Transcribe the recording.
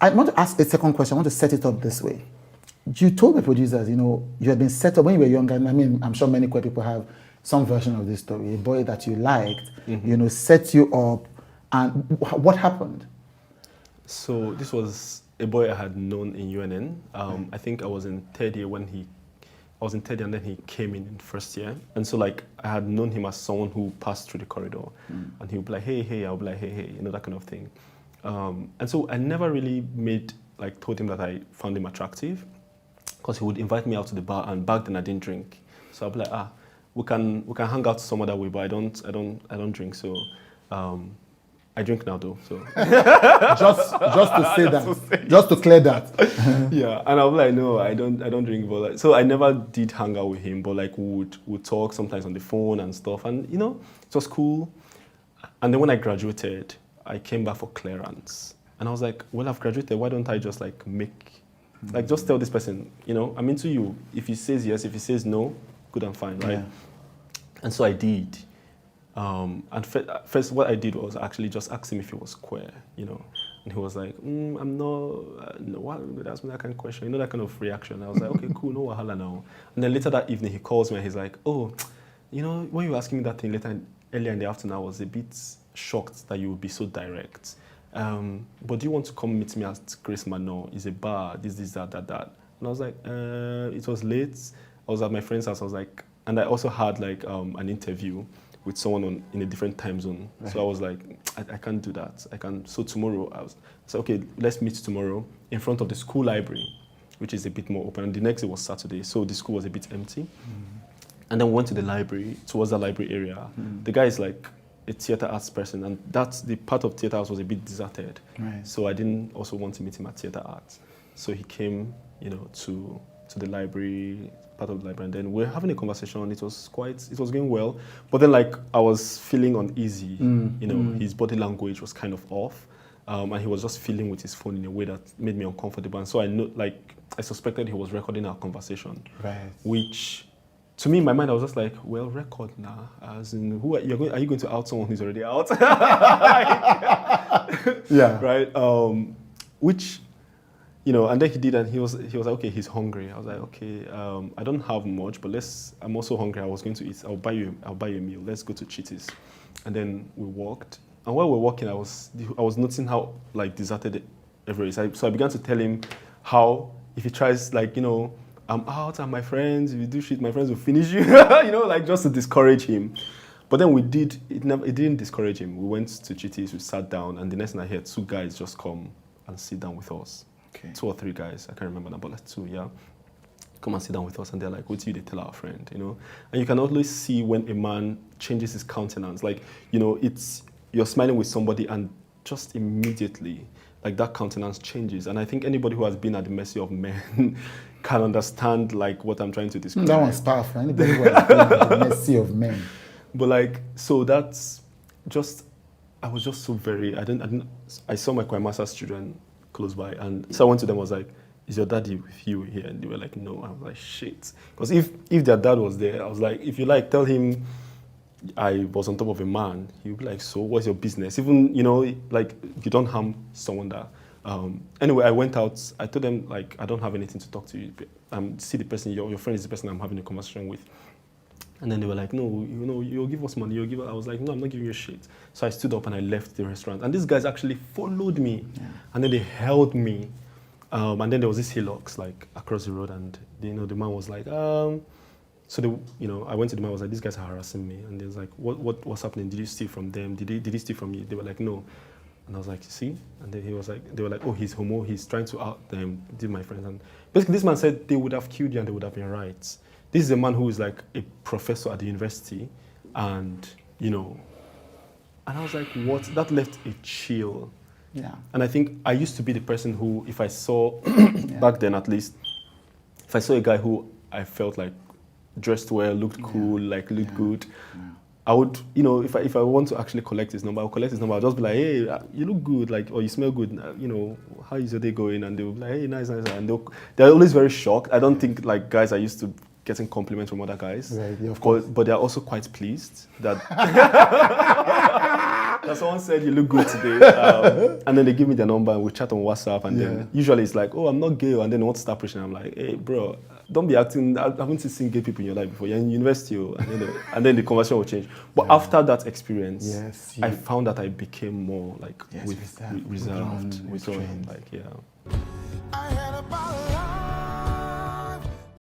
I want to ask a second question. I want to set it up this way. You told the producers, you had been set up when you were younger. And I mean, I'm sure many queer people have some version of this story. A boy that you liked, set you up. And what happened? So this was a boy I had known in UNN. I think I was in third year and then he came in first year. And so like I had known him as someone who passed through the corridor and he would be like, hey, I'll be like, hey, that kind of thing. And so I never really told him that I found him attractive because he would invite me out to the bar, and back then I didn't drink. So I'll be like, we can hang out some other way, but I don't drink. So I drink now though. So just to say that, just to clear that. Yeah, and I'll be like, no, I don't drink. But so I never did hang out with him, but like would talk sometimes on the phone and stuff, and it was cool. And then when I graduated, I came back for clearance, and I was like, well, I've graduated. Why don't I just just tell this person, I'm into you. If he says yes, if he says no, good and fine, right? Yeah. And so I did. And first, what I did was actually just ask him if he was queer, and he was like, I'm not, no, what, that's that kind of question, that kind of reaction. I was like, okay, cool, no wahala now. And then later that evening, he calls me and he's like, oh, when you were asking me that thing earlier in the afternoon, I was a bit shocked that you would be so direct. But do you want to come meet me at Grace Manor? It's a bar, this, that. And I was like, it was late. I was at my friend's house. I was like, and I also had an interview with someone in a different time zone. Right. So I was like, I can't do that. So tomorrow, I said, okay, let's meet tomorrow in front of the school library, which is a bit more open. And the next day was Saturday, so the school was a bit empty. And then we went to the library, towards the library area. The guy is like a theater arts person, and that's the part of theater arts was a bit deserted. Right. So I didn't also want to meet him at theater arts. So he came, to the library, part of the library, and then we're having a conversation. It was going well, but then I was feeling uneasy. His body language was kind of off, and he was just feeling with his phone in a way that made me uncomfortable. And so I suspected he was recording our conversation, right? Which, to me, in my mind, I was just like, well, record now. As in, are you going to out someone who's already out? Yeah. Right. Which. And then he did, and he was like, okay, he's hungry. I was like, okay, I don't have much, but I'm also hungry. I was going to eat. I'll buy you a meal. Let's go to Chitty's. And then we walked. And while we were walking, I was noticing how deserted everywhere is. So I began to tell him how if he tries I'm out and my friends, if you do shit, my friends will finish you. Just to discourage him. But then it didn't discourage him. We went to Chitty's, we sat down, and the next thing I heard, 2 guys just come and sit down with us. Okay. 2 or 3 guys, I can't remember now, but 2, yeah. Come and sit down with us, and they're like, what do they tell our friend, And you can always see when a man changes his countenance. It's, you're smiling with somebody, and just immediately, that countenance changes. And I think anybody who has been at the mercy of men can understand, what I'm trying to describe. That one's powerful. Anybody who has been at the mercy of men. But, so that's just, I was just so very, I saw my choir master's children close by, and so I went to them. I was like, "Is your daddy with you here?" And they were like, "No." I was like, "Shit," because if their dad was there, I was like, "If you tell him I was on top of a man," he'd be like, "So what's your business?" Even you don't harm someone that. Anyway, I went out. I told them I don't have anything to talk to you. See the person. Your friend is the person I'm having a conversation with. And then they were like, no, you'll give us money, I was like, no, I'm not giving you shit. So I stood up and I left the restaurant. And these guys actually followed me. Yeah. And then they held me. And then there was this Hilux, across the road. And, the man was like, so I went to the man, I was like, these guys are harassing me. And they was like, what's happening? Did you steal from them? Did he steal from you? They were like, no. And I was like, see? And then they were like, oh, he's homo. He's trying to out them, my friends. And basically this man said they would have killed you and they would have been right. This is a man who is a professor at the university, and and I was like, what? That left a chill. Yeah. And I think I used to be the person who, if I saw, back then at least, if I saw a guy who I felt dressed well, looked cool, looked good, I would, if I want to actually collect his number, I'll collect his number. I'll just be like, hey, you look good, or you smell good, how is your day going? And they'll be like, hey, nice. And they're always very shocked. I don't think guys are used to getting compliments from other guys, right, yeah, of course. But they're also quite pleased that that someone said you look good today, and then they give me their number and we chat on WhatsApp, and then usually it's like, oh, I'm not gay, and then they want to start pushing. I'm like, hey, bro, don't be acting. I haven't seen gay people in your life before. You're in university, and then the conversation will change. But after that experience, I found that I became more like reserved, withdrawn, like